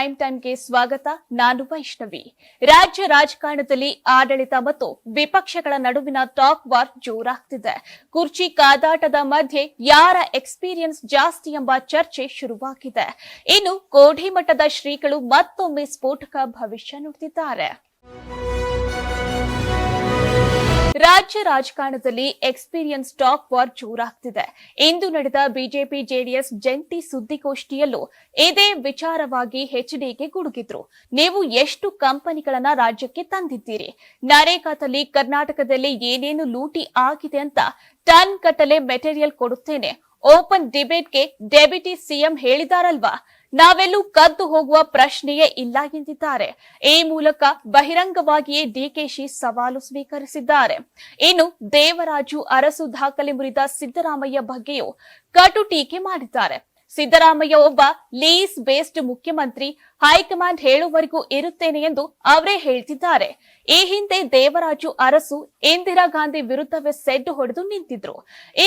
Prime ಟೈಮ್ಗೆ ಸ್ವಾಗತ. ನಾನು ವೈಷ್ಣವಿ. ರಾಜ್ಯ ರಾಜಕಾರಣದಲ್ಲಿ ಆಡಳಿತ ಮತ್ತು ವಿಪಕ್ಷಗಳ ನಡುವಿನ ಟಾಕ್ ವಾರ್ ಜೋರಾಗ್ತಿದೆ. ಕುರ್ಚಿ ಕಾದಾಟದ ಮಧ್ಯೆ ಯಾರ ಎಕ್ಸ್ಪೀರಿಯನ್ಸ್ ಜಾಸ್ತಿ ಎಂಬ ಚರ್ಚೆ ಶುರುವಾಗಿದೆ. ಇನ್ನು ಕೋಡಿಮಠದ ಶ್ರೀಗಳು ಮತ್ತೊಮ್ಮೆ ಸ್ಫೋಟಕ ಭವಿಷ್ಯ ನುಡಿದಿದ್ದಾರೆ. ರಾಜ್ಯ ರಾಜಕಾರಣದಲ್ಲಿ ಎಕ್ಸ್ಪೀರಿಯನ್ಸ್ ಟಾಕ್ ವಾರ್ ಜೋರಾಗ್ತಿದೆ. ಇಂದು ನಡೆದ ಬಿಜೆಪಿ ಜೆಡಿಎಸ್ ಜಂಟಿ ಸುದ್ದಿಗೋಷ್ಠಿಯಲ್ಲೂ ಇದೇ ವಿಚಾರವಾಗಿ ಎಚ್ಡಿಕೆ ಗುಡುಗಿದ್ರು. ನೀವು ಎಷ್ಟು ಕಂಪನಿಗಳನ್ನ ರಾಜ್ಯಕ್ಕೆ ತಂದಿದ್ದೀರಿ? ನರೇಗಾದಲ್ಲಿ ಕರ್ನಾಟಕದಲ್ಲಿ ಏನೇನು ಲೂಟಿ ಆಗಿದೆ ಅಂತ ಟನ್ ಕಟ್ಟಲೆ ಮೆಟೀರಿಯಲ್ ಕೊಡುತ್ತೇನೆ. ಓಪನ್ ಡಿಬೇಟ್ಗೆ ಡೆಪ್ಯೂಟಿ ಸಿಎಂ ಹೇಳಿದಾರಲ್ವಾ, ನಾವೆಲ್ಲೂ ಕದ್ದು ಹೋಗುವ ಪ್ರಶ್ನೆಯೇ ಇಲ್ಲ ಎಂದಿದ್ದಾರೆ. ಈ ಮೂಲಕ ಬಹಿರಂಗವಾಗಿಯೇ ಡಿಕೆಶಿ ಸವಾಲು ಸ್ವೀಕರಿಸಿದ್ದಾರೆ. ಇನ್ನು ದೇವರಾಜು ಅರಸು ದಾಖಲೆ ಮುರಿದ ಸಿದ್ದರಾಮಯ್ಯ ಬಗ್ಗೆಯೂ ಕಟು ಟೀಕೆ ಮಾಡಿದ್ದಾರೆ. ಸಿದ್ದರಾಮಯ್ಯ ಒಬ್ಬ ಲೀಸ್ ಬೇಸ್ಡ್ ಮುಖ್ಯಮಂತ್ರಿ, ಹೈಕಮಾಂಡ್ ಹೇಳುವವರೆಗೂ ಇರುತ್ತೇನೆ ಎಂದು ಅವರೇ ಹೇಳ್ತಿದ್ದಾರೆ. ಈ ಹಿಂದೆ ದೇವರಾಜು ಅರಸು ಇಂದಿರಾ ಗಾಂಧಿ ವಿರುದ್ಧವೇ ಸೆಡ್ಡು ಹೊಡೆದು ನಿಂತಿದ್ರು.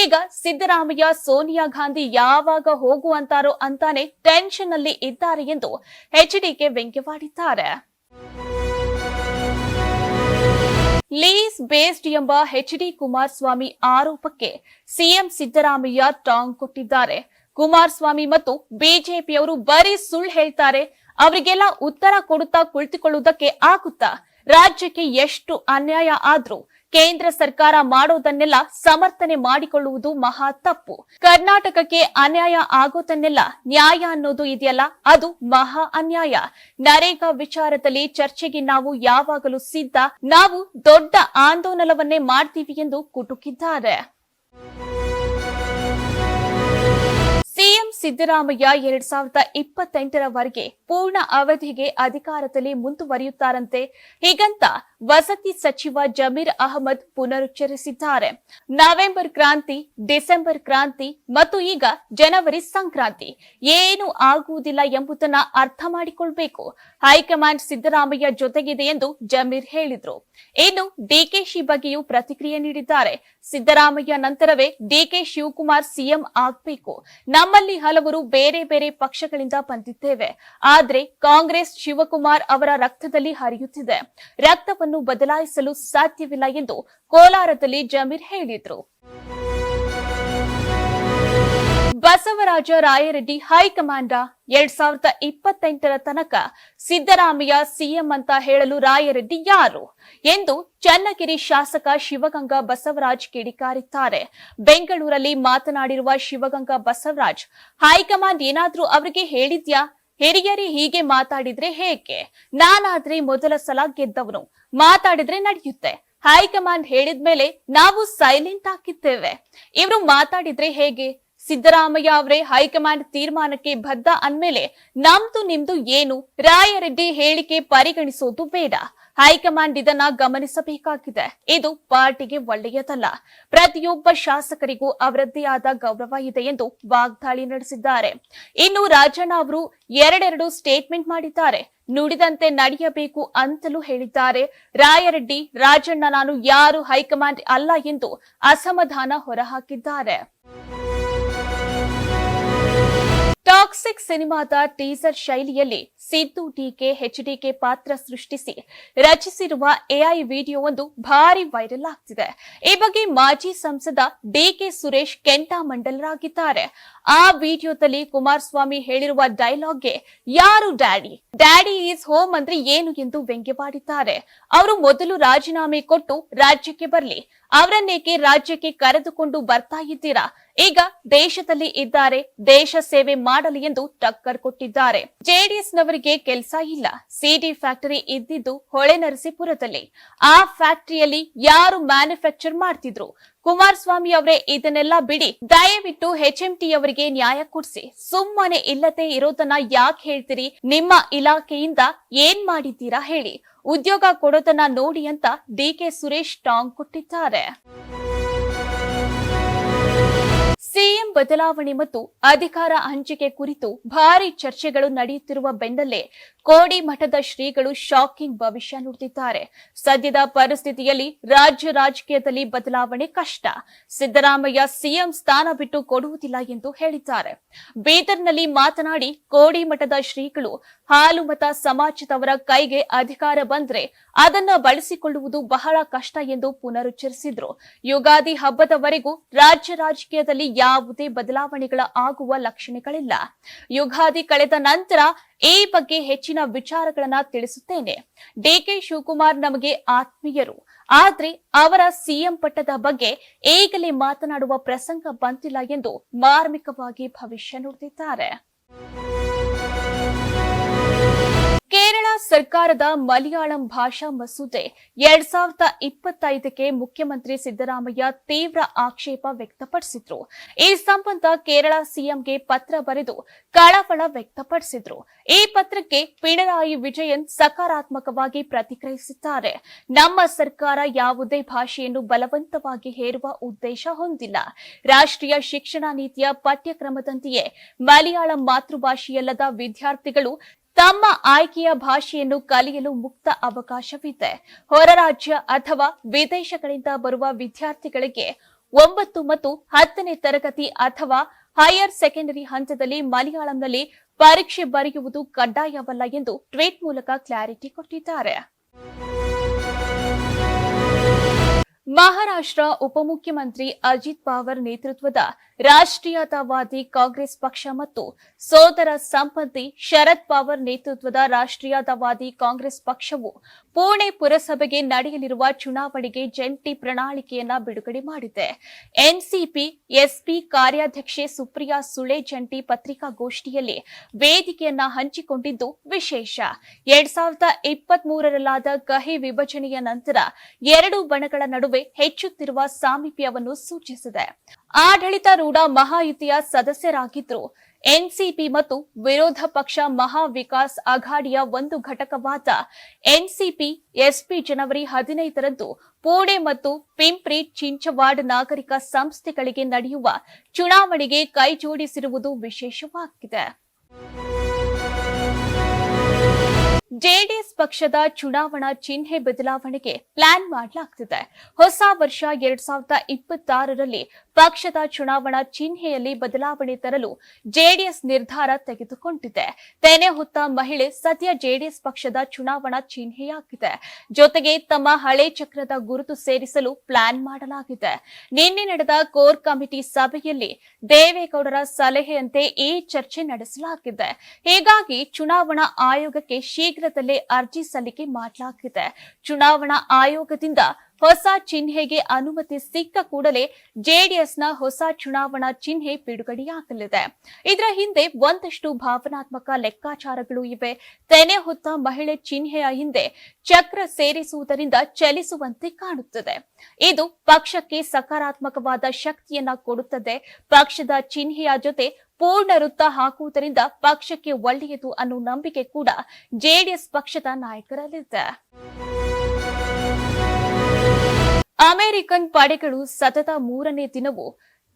ಈಗ ಸಿದ್ದರಾಮಯ್ಯ ಸೋನಿಯಾ ಗಾಂಧಿ ಯಾವಾಗ ಹೋಗುವಂತಾರೋ ಅಂತಾನೆ ಟೆನ್ಷನ್ ಅಲ್ಲಿ ಇದ್ದಾರೆ ಎಂದು ಎಚ್ಡಿಕೆ ವ್ಯಂಗ್ಯವಾಡಿದ್ದಾರೆ. ಲೀಸ್ ಬೇಸ್ಡ್ ಎಂಬ ಎಚ್ಡಿ ಕುಮಾರಸ್ವಾಮಿ ಆರೋಪಕ್ಕೆ ಸಿಎಂ ಸಿದ್ದರಾಮಯ್ಯ ಟಾಂಗ್ ಕೊಟ್ಟಿದ್ದಾರೆ. ಕುಮಾರಸ್ವಾಮಿ ಮತ್ತು ಬಿಜೆಪಿಯವರು ಬರೀ ಸುಳ್ಳು ಹೇಳ್ತಾರೆ, ಅವರಿಗೆಲ್ಲ ಉತ್ತರ ಕೊಡುತ್ತಾ ಕುಳಿತುಕೊಳ್ಳುವುದಕ್ಕೆ ಆಗುತ್ತಾ? ರಾಜ್ಯಕ್ಕೆ ಎಷ್ಟು ಅನ್ಯಾಯ ಆದ್ರೂ ಕೇಂದ್ರ ಸರ್ಕಾರ ಮಾಡೋದನ್ನೆಲ್ಲ ಸಮರ್ಥನೆ ಮಾಡಿಕೊಳ್ಳುವುದು ಮಹಾ ತಪ್ಪು. ಕರ್ನಾಟಕಕ್ಕೆ ಅನ್ಯಾಯ ಆಗೋದನ್ನೆಲ್ಲ ನ್ಯಾಯ ಅನ್ನೋದು ಇದೆಯಲ್ಲ, ಅದು ಮಹಾ ಅನ್ಯಾಯ. ನರೇಗಾ ವಿಚಾರದಲ್ಲಿ ಚರ್ಚೆಗೆ ನಾವು ಯಾವಾಗಲೂ ಸಿದ್ಧ, ನಾವು ದೊಡ್ಡ ಆಂದೋಲನವನ್ನೇ ಮಾಡ್ತೀವಿ ಎಂದು ಕುಟುಕಿದ್ದಾರೆ. ಸಿಎಂ ಸಿದ್ದರಾಮಯ್ಯ 2028ರವರೆಗೆ ಪೂರ್ಣ ಅವಧಿಗೆ ಅಧಿಕಾರದಲ್ಲಿ ಮುಂದುವರಿಯುತ್ತಾರಂತೆ. ಹೀಗಂತ ವಸತಿ ಸಚಿವ ಜಮೀರ್ ಅಹಮದ್ ಪುನರುಚ್ಚರಿಸಿದ್ದಾರೆ. ನವೆಂಬರ್ ಕ್ರಾಂತಿ, ಡಿಸೆಂಬರ್ ಕ್ರಾಂತಿ ಮತ್ತು ಈಗ ಜನವರಿ ಸಂಕ್ರಾಂತಿ ಏನು ಆಗುವುದಿಲ್ಲ ಎಂಬುದನ್ನ ಅರ್ಥ ಮಾಡಿಕೊಳ್ಬೇಕು. ಹೈಕಮಾಂಡ್ ಸಿದ್ದರಾಮಯ್ಯ ಜೊತೆಗಿದೆ ಎಂದು ಜಮೀರ್ ಹೇಳಿದ್ರು. ಇನ್ನು ಡಿಕೆಶಿ ಬಗ್ಗೆಯೂ ಪ್ರತಿಕ್ರಿಯೆ ನೀಡಿದ್ದಾರೆ. ಸಿದ್ದರಾಮಯ್ಯ ನಂತರವೇ ಡಿಕೆ ಶಿವಕುಮಾರ್ ಸಿಎಂ ಆಗಬೇಕು. ನಮ್ಮಲ್ಲಿ ಹಲವರು ಬೇರೆ ಬೇರೆ ಪಕ್ಷಗಳಿಂದ ಬಂದಿದ್ದೇವೆ, ಆದ್ರೆ ಕಾಂಗ್ರೆಸ್ ಶಿವಕುಮಾರ್ ಅವರ ರಕ್ತದಲ್ಲಿ ಹರಿಯುತ್ತಿದೆ. ರಕ್ತವನ್ನು ಬದಲಾಯಿಸಲು ಸಾಧ್ಯವಿಲ್ಲ ಎಂದು ಕೋಲಾರದಲ್ಲಿ ಜಮೀರ್ ಹೇಳಿದ್ರು. ಬಸವರಾಜ ರಾಯರೆಡ್ಡಿ ಹೈಕಮಾಂಡ 2028ರ ತನಕ ಸಿದ್ದರಾಮಯ್ಯ ಸಿಎಂ ಅಂತ ಹೇಳಲು ರಾಯರೆಡ್ಡಿ ಯಾರು ಎಂದು ಚನ್ನಗಿರಿ ಶಾಸಕ ಶಿವಗಂಗಾ ಬಸವರಾಜ್ ಕಿಡಿಕಾರಿದ್ದಾರೆ. ಬೆಂಗಳೂರಲ್ಲಿ ಮಾತನಾಡಿರುವ ಶಿವಗಂಗಾ ಬಸವರಾಜ್, ಹೈಕಮಾಂಡ್ ಏನಾದ್ರೂ ಅವರಿಗೆ ಹೇಳಿದ್ಯಾ? ಹಿರಿಯರಿ ಹೀಗೆ ಮಾತಾಡಿದ್ರೆ ಹೇಗೆ? ನಾನಾದ್ರೆ ಮೊದಲ ಸಲ ಗೆದ್ದವನು, ಮಾತಾಡಿದ್ರೆ ನಡೆಯುತ್ತೆ. ಹೈಕಮಾಂಡ್ ಹೇಳಿದ್ಮೇಲೆ ನಾವು ಸೈಲೆಂಟ್ ಆಗಿದ್ದೇವೆ. ಇವರು ಮಾತಾಡಿದ್ರೆ ಹೇಗೆ? ಸಿದ್ದರಾಮಯ್ಯ ಅವರೇ ಹೈಕಮಾಂಡ್ ತೀರ್ಮಾನಕ್ಕೆ ಬದ್ಧ ಅಂದ್ಮೇಲೆ ನಮ್ದು ನಿಮ್ದು ಏನು? ರಾಯರೆಡ್ಡಿ ಹೇಳಿಕೆ ಪರಿಗಣಿಸೋದು ಬೇಡ. ಹೈಕಮಾಂಡ್ ಇದನ್ನ ಗಮನಿಸಬೇಕಾಗಿದೆ. ಇದು ಪಾರ್ಟಿಗೆ ಒಳ್ಳೆಯದಲ್ಲ. ಪ್ರತಿಯೊಬ್ಬ ಶಾಸಕರಿಗೂ ಅವರದ್ದೇ ಆದ ಗೌರವ ಇದೆ ಎಂದು ವಾಗ್ದಾಳಿ ನಡೆಸಿದ್ದಾರೆ. ಇನ್ನು ರಾಜಣ್ಣ ಅವರು ಎರಡೆರಡು ಸ್ಟೇಟ್ಮೆಂಟ್ ಮಾಡಿದ್ದಾರೆ. ನುಡಿದಂತೆ ನಡೆಯಬೇಕು ಅಂತಲೂ ಹೇಳಿದ್ದಾರೆ. ರಾಯರೆಡ್ಡಿ, ರಾಜಣ್ಣ ನಾನು ಯಾರು ಹೈಕಮಾಂಡ್ ಅಲ್ಲ ಎಂದು ಅಸಮಾಧಾನ ಹೊರಹಾಕಿದ್ದಾರೆ. ಟಾಕ್ಸಿಕ್ ಸಿನಿಮಾದ ಟೀಸರ್ ಶೈಲಿಯಲ್ಲಿ ಸಿದ್ದು ಡಿಕೆ ಎಚ್ಡಿಕೆ ಪಾತ್ರ ಸೃಷ್ಟಿಸಿ ರಚಿಸಿರುವ ಎಐ ವಿಡಿಯೋವೊಂದು ಭಾರಿ ವೈರಲ್ ಆಗ್ತಿದೆ. ಈ ಬಗ್ಗೆ ಮಾಜಿ ಸಂಸದ ಡಿಕೆ ಸುರೇಶ್ ಕೆಂಟಾಮಂಡಲರಾಗಿದ್ದಾರೆ. ಆ ವಿಡಿಯೋದಲ್ಲಿ ಕುಮಾರಸ್ವಾಮಿ ಹೇಳಿರುವ ಡೈಲಾಗ್ಗೆ ಯಾರು ಡ್ಯಾಡಿ, ಡ್ಯಾಡಿ ಈಸ್ ಹೋಮ್ ಅಂದ್ರೆ ಏನು ಎಂದು ವ್ಯಂಗ್ಯವಾಡಿದ್ದಾರೆ. ಅವರು ಮೊದಲು ರಾಜೀನಾಮೆ ಕೊಟ್ಟು ರಾಜ್ಯಕ್ಕೆ ಬರಲಿ, ಅವರನ್ನೇಕೆ ರಾಜ್ಯಕ್ಕೆ ಕರೆದುಕೊಂಡು ಬರ್ತಾ ಇದ್ದೀರಾ? ಈಗ ದೇಶದಲ್ಲಿ ಇದ್ದಾರೆ, ದೇಶ ಸೇವೆ ಮಾಡಲಿ ಎಂದು ಟಕ್ಕರ್ ಕೊಟ್ಟಿದ್ದಾರೆ. ಜೆಡಿಎಸ್ನವರಿಗೆ ಕೆಲಸ ಇಲ್ಲ. ಸಿಡಿ ಫ್ಯಾಕ್ಟರಿ ಇದ್ದಿದ್ದು ಹೊಳೆನರಸೀಪುರದಲ್ಲಿ. ಆ ಫ್ಯಾಕ್ಟರಿಯಲ್ಲಿ ಯಾರು ಮ್ಯಾನುಫ್ಯಾಕ್ಚರ್ ಮಾಡ್ತಿದ್ರು? ಕುಮಾರಸ್ವಾಮಿ ಅವರೇ ಇದನ್ನೆಲ್ಲ ಬಿಡಿ, ದಯವಿಟ್ಟು HMT ಅವರಿಗೆ ನ್ಯಾಯ ಕೊಡಿಸಿ. ಸುಮ್ಮನೆ ಇಲ್ಲದೆ ಇರೋದನ್ನ ಯಾಕೆ ಹೇಳ್ತೀರಿ? ನಿಮ್ಮ ಇಲಾಖೆಯಿಂದ ಏನ್ ಮಾಡಿದ್ದೀರಾ ಹೇಳಿ, ಉದ್ಯೋಗ ಕೊಡೋದನ್ನ ನೋಡಿ ಅಂತ ಡಿಕೆ ಸುರೇಶ್ ಟಾಂಗ್ ಕೊಟ್ಟಿದ್ದಾರೆ. ಸಿಎಂ ಬದಲಾವಣೆ ಮತ್ತು ಅಧಿಕಾರ ಹಂಚಿಕೆ ಕುರಿತು ಭಾರಿ ಚರ್ಚೆಗಳು ನಡೆಯುತ್ತಿರುವ ಬೆನ್ನಲ್ಲೇ ಕೋಡಿಮಠದ ಶ್ರೀಗಳು ಶಾಕಿಂಗ್ ಭವಿಷ್ಯ ನುಡಿದಿದ್ದಾರೆ. ಸದ್ಯದ ಪರಿಸ್ಥಿತಿಯಲ್ಲಿ ರಾಜ್ಯ ರಾಜಕೀಯದಲ್ಲಿ ಬದಲಾವಣೆ ಕಷ್ಟ. ಸಿದ್ದರಾಮಯ್ಯ ಸಿಎಂ ಸ್ಥಾನ ಬಿಟ್ಟು ಕೊಡುವುದಿಲ್ಲ ಎಂದು ಹೇಳಿದ್ದಾರೆ. ಬೀದರ್ನಲ್ಲಿ ಮಾತನಾಡಿ ಕೋಡಿಮಠದ ಶ್ರೀಗಳು ಹಾಲುಮತ ಸಮಾಜದವರ ಕೈಗೆ ಅಧಿಕಾರ ಬಂದ್ರೆ ಅದನ್ನ ಬಳಸಿಕೊಳ್ಳುವುದು ಬಹಳ ಕಷ್ಟ ಎಂದು ಪುನರುಚ್ಚರಿಸಿದ್ರು. ಯುಗಾದಿ ಹಬ್ಬದವರೆಗೂ ರಾಜ್ಯ ರಾಜಕೀಯದಲ್ಲಿ ಯಾವುದೇ ಬದಲಾವಣೆಗಳ ಆಗುವ ಲಕ್ಷಣಗಳಿಲ್ಲ. ಯುಗಾದಿ ಕಳೆದ ನಂತರ ಈ ಬಗ್ಗೆ ಹೆಚ್ಚಿನ ವಿಚಾರಗಳನ್ನ ತಿಳಿಸುತ್ತೇನೆ. ಡಿಕೆ ಶಿವಕುಮಾರ್ ನಮಗೆ ಆತ್ಮೀಯರು, ಆದ್ರೆ ಅವರ ಸಿಎಂ ಪಟ್ಟದ ಬಗ್ಗೆ ಈಗಲೇ ಮಾತನಾಡುವ ಪ್ರಸಂಗ ಬಂದಿಲ್ಲ ಎಂದು ಮಾರ್ಮಿಕವಾಗಿ ಭವಿಷ್ಯ ನುಡಿದಿದ್ದಾರೆ. ಕೇರಳ ಸರ್ಕಾರದ ಮಲಯಾಳಂ ಭಾಷಾ ಮಸೂದೆ 2025ಕ್ಕೆ ಮುಖ್ಯಮಂತ್ರಿ ಸಿದ್ದರಾಮಯ್ಯ ತೀವ್ರ ಆಕ್ಷೇಪ ವ್ಯಕ್ತಪಡಿಸಿದ್ರು. ಈ ಸಂಬಂಧ ಕೇರಳ ಸಿಎಂಗೆ ಪತ್ರ ಬರೆದು ಕಳವಳ ವ್ಯಕ್ತಪಡಿಸಿದ್ರು. ಈ ಪತ್ರಕ್ಕೆ ಪಿಣರಾಯಿ ವಿಜಯನ್ ಸಕಾರಾತ್ಮಕವಾಗಿ ಪ್ರತಿಕ್ರಿಯಿಸಿದ್ದಾರೆ. ನಮ್ಮ ಸರ್ಕಾರ ಯಾವುದೇ ಭಾಷೆಯನ್ನು ಬಲವಂತವಾಗಿ ಹೇರುವ ಉದ್ದೇಶ ಹೊಂದಿಲ್ಲ. ರಾಷ್ಟ್ರೀಯ ಶಿಕ್ಷಣ ನೀತಿಯ ಪಠ್ಯಕ್ರಮದಂತೆಯೇ ಮಲಯಾಳಂ ಮಾತೃಭಾಷೆಯಲ್ಲದ ವಿದ್ಯಾರ್ಥಿಗಳು ತಮ್ಮ ಆಯ್ಕೆಯ ಭಾಷೆಯನ್ನು ಕಲಿಯಲು ಮುಕ್ತ ಅವಕಾಶವಿದೆ. ಹೊರ ರಾಜ್ಯ ಅಥವಾ ವಿದೇಶಗಳಿಂದ ಬರುವ ವಿದ್ಯಾರ್ಥಿಗಳಿಗೆ 9 ಮತ್ತು 10ನೇ ತರಗತಿ ಅಥವಾ ಹೈಯರ್ ಸೆಕೆಂಡರಿ ಹಂತದಲ್ಲಿ ಮಲಯಾಳಂನಲ್ಲಿ ಪರೀಕ್ಷೆ ಬರೆಯುವುದು ಕಡ್ಡಾಯವಲ್ಲ ಎಂದು ಟ್ವೀಟ್ ಮೂಲಕ ಕ್ಲಾರಿಟಿ ಕೊಟ್ಟಿದ್ದಾರೆ. ಮಹಾರಾಷ್ಟ್ರ ಉಪಮುಖ್ಯಮಂತ್ರಿ ಅಜಿತ್ ಪವಾರ್ ನೇತೃತ್ವದ ರಾಷ್ಟ್ರೀಯತಾವಾದಿ ಕಾಂಗ್ರೆಸ್ ಪಕ್ಷ ಮತ್ತು ಸೋದರ ಸಂಬಂಧಿ ಶರದ್ ಪವಾರ್ ನೇತೃತ್ವದ ರಾಷ್ಟ್ರೀಯತಾವಾದಿ ಕಾಂಗ್ರೆಸ್ ಪಕ್ಷವು ಪುಣೆ ಪುರಸಭೆಗೆ ನಡೆಯಲಿರುವ ಚುನಾವಣೆಗೆ ಜಂಟಿ ಪ್ರಣಾಳಿಕೆಯನ್ನ ಬಿಡುಗಡೆ ಮಾಡಿದೆ. ಎನ್ಸಿಪಿ ಎಸ್ಪಿ ಕಾರ್ಯಾಧ್ಯಕ್ಷೆ ಸುಪ್ರಿಯಾ ಸುಳೆ ಜಂಟಿ ಪತ್ರಿಕಾಗೋಷ್ಠಿಯಲ್ಲಿ ವೇದಿಕೆಯನ್ನ ಹಂಚಿಕೊಂಡಿದ್ದು ವಿಶೇಷ. 2023ರಲ್ಲಾದ ಕಹಿ ವಿಭಜನೆಯ ನಂತರ ಎರಡು ಬಣಗಳ ನಡುವೆ ಹೆಚ್ಚುತ್ತಿರುವ ಸಾಮೀಪ್ಯವನ್ನು ಸೂಚಿಸಿದೆ. ಆಡಳಿತಾರೂಢ ಮಹಾಯುತಿಯ ಸದಸ್ಯರಾಗಿದ್ರು ಎನ್ಸಿಪಿ ಮತ್ತು ವಿರೋಧ ಪಕ್ಷ ಮಹಾ ವಿಕಾಸ್ ಅಘಾಡಿಯ ಒಂದು ಘಟಕವಾದ ಎನ್ಸಿಪಿ ಎಸ್ಪಿ ಜನವರಿ 15ರಂದು ಪುಣೆ ಮತ್ತು ಪಿಂಪ್ರಿ ಚಿಂಚವಾಡ್ ನಾಗರಿಕ ಸಂಸ್ಥೆಗಳಿಗೆ ನಡೆಯುವ ಚುನಾವಣೆಗೆ ಕೈಜೋಡಿಸಿರುವುದು ವಿಶೇಷವಾಗಿದೆ. ಜೆಡಿಎಸ್ ಪಕ್ಷದ ಚುನಾವಣಾ ಚಿಹ್ನೆ ಬದಲಾವಣೆಗೆ ಪ್ಲಾನ್ ಮಾಡಲಾಗುತ್ತಿದೆ. ಹೊಸ ವರ್ಷ 2026ರಲ್ಲಿ ಪಕ್ಷದ ಚುನಾವಣಾ ಚಿಹ್ನೆಯಲ್ಲಿ ಬದಲಾವಣೆ ತರಲು ಜೆಡಿಎಸ್ ನಿರ್ಧಾರ ತೆಗೆದುಕೊಂಡಿದೆ. ತೆನೆ ಹೊತ್ತ ಮಹಿಳೆ ಸದ್ಯ ಜೆಡಿಎಸ್ ಪಕ್ಷದ ಚುನಾವಣಾ ಚಿಹ್ನೆಯಾಗಿದೆ. ಜೊತೆಗೆ ತಮ್ಮ ಹಳೆ ಚಕ್ರದ ಗುರುತು ಸೇರಿಸಲು ಪ್ಲಾನ್ ಮಾಡಲಾಗಿದೆ. ನಿನ್ನೆ ನಡೆದ ಕೋರ್ ಕಮಿಟಿ ಸಭೆಯಲ್ಲಿ ದೇವೇಗೌಡರ ಸಲಹೆಯಂತೆ ಈ ಚರ್ಚೆ ನಡೆಸಲಾಗಿದೆ. ಹೀಗಾಗಿ ಚುನಾವಣಾ ಆಯೋಗಕ್ಕೆ ಶೀಘ್ರದಲ್ಲೇ ಅರ್ಜಿ ಸಲ್ಲಿಕೆ ಮಾಡಲಾಗಿದೆ. ಚುನಾವಣಾ ಆಯೋಗದಿಂದ ಹೊಸ ಚಿಹ್ನೆಗೆ ಅನುಮತಿ ಸಿಕ್ಕ ಕೂಡಲೇ ಜೆಡಿಎಸ್ನ ಹೊಸ ಚುನಾವಣಾ ಚಿಹ್ನೆ ಬಿಡುಗಡೆಯಾಗಲಿದೆ. ಇದರ ಹಿಂದೆ ಒಂದಷ್ಟು ಭಾವನಾತ್ಮಕ ಲೆಕ್ಕಾಚಾರಗಳು ಇವೆ. ತೆನೆ ಹೊತ್ತ ಮಹಿಳೆ ಚಿಹ್ನೆಯ ಹಿಂದೆ ಚಕ್ರ ಸೇರಿಸುವುದರಿಂದ ಚಲಿಸುವಂತೆ ಕಾಣುತ್ತದೆ. ಇದು ಪಕ್ಷಕ್ಕೆ ಸಕಾರಾತ್ಮಕವಾದ ಶಕ್ತಿಯನ್ನ ಕೊಡುತ್ತದೆ. ಪಕ್ಷದ ಚಿಹ್ನೆಯ ಜೊತೆ ಪೂರ್ಣ ವೃತ್ತ ಹಾಕುವುದರಿಂದ ಪಕ್ಷಕ್ಕೆ ಒಳ್ಳೆಯದು ಅನ್ನೋ ನಂಬಿಕೆ ಕೂಡ ಜೆಡಿಎಸ್ ಪಕ್ಷದ ನಾಯಕರಲ್ಲಿದೆ. ಅಮೆರಿಕನ್ ಪಡೆಗಳು ಸತತ 3ನೇ ದಿನವೂ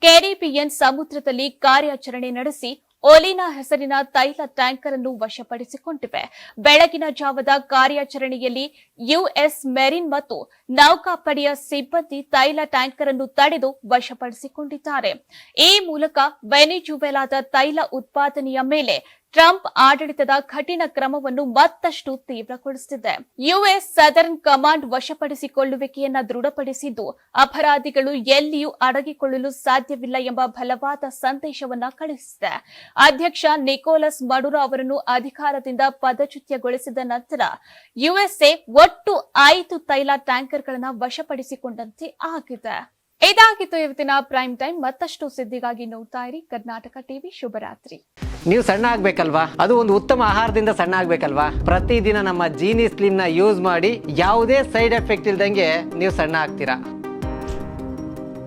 ಕೆರಿಬಿಯನ್ ಸಮುದ್ರದಲ್ಲಿ ಕಾರ್ಯಾಚರಣೆ ನಡೆಸಿ ಒಲಿನಾ ಹೆಸರಿನ ತೈಲ ಟ್ಯಾಂಕರ್ ಅನ್ನು ವಶಪಡಿಸಿಕೊಂಡಿವೆ. ಬೆಳಗಿನ ಜಾವದ ಕಾರ್ಯಾಚರಣೆಯಲ್ಲಿ ಯುಎಸ್ ಮೆರಿನ್ ಮತ್ತು ನೌಕಾಪಡೆಯ ಸಿಬ್ಬಂದಿ ತೈಲ ಟ್ಯಾಂಕರ್ ಅನ್ನು ತಡೆದು ವಶಪಡಿಸಿಕೊಂಡಿದ್ದಾರೆ. ಈ ಮೂಲಕ ವೆನಿಜುವೆಲಾದ ತೈಲ ಉತ್ಪಾದನೆಯ ಮೇಲೆ ಟ್ರಂಪ್ ಆಡಳಿತದ ಕಠಿಣ ಕ್ರಮವನ್ನು ಮತ್ತಷ್ಟು ತೀವ್ರಗೊಳಿಸಿದೆ. ಯುಎಸ್ ಸದರ್ನ್ ಕಮಾಂಡ್ ವಶಪಡಿಸಿಕೊಳ್ಳುವಿಕೆಯನ್ನ ದೃಢಪಡಿಸಿದ್ದು ಅಪರಾಧಿಗಳು ಎಲ್ಲಿಯೂ ಅಡಗಿಕೊಳ್ಳಲು ಸಾಧ್ಯವಿಲ್ಲ ಎಂಬ ಬಲವಾದ ಸಂದೇಶವನ್ನ ಕಳುಹಿಸಿದೆ. ಅಧ್ಯಕ್ಷ ನಿಕೋಲಸ್ ಮಡುರೋ ಅವರನ್ನು ಅಧಿಕಾರದಿಂದ ಪದಚ್ಯುತಗೊಳಿಸಿದ ನಂತರ ಯುಎಸ್ಎ ಒಟ್ಟು 5 ತೈಲ ಟ್ಯಾಂಕರ್ಗಳನ್ನು ವಶಪಡಿಸಿಕೊಂಡಂತೆ ಆಗಿದೆ. ಇದಾಗಿತ್ತು ಇವತ್ತಿನ ಪ್ರೈಮ್ ಟೈಮ್. ಮತ್ತಷ್ಟು ಸುದ್ದಿಗಾಗಿ ನೋಡ್ತಾ ಇರಿ ಕರ್ನಾಟಕ ಟಿವಿ. ಶುಭರಾತ್ರಿ. ನೀವು ಸಣ್ಣ ಆಗ್ಬೇಕಲ್ವಾ? ಅದು ಒಂದು ಉತ್ತಮ ಆಹಾರದಿಂದ ಸಣ್ಣ ಆಗ್ಬೇಕಲ್ವಾ? ಪ್ರತಿದಿನ ನಮ್ಮ ಜೀನಿ ಸ್ಲಿಮ್ ನ ಯೂಸ್ ಮಾಡಿ ಯಾವುದೇ ಸೈಡ್ ಎಫೆಕ್ಟ್ ಇಲ್ದಂಗೆ ನೀವು ಸಣ್ಣ ಆಗ್ತೀರಾ.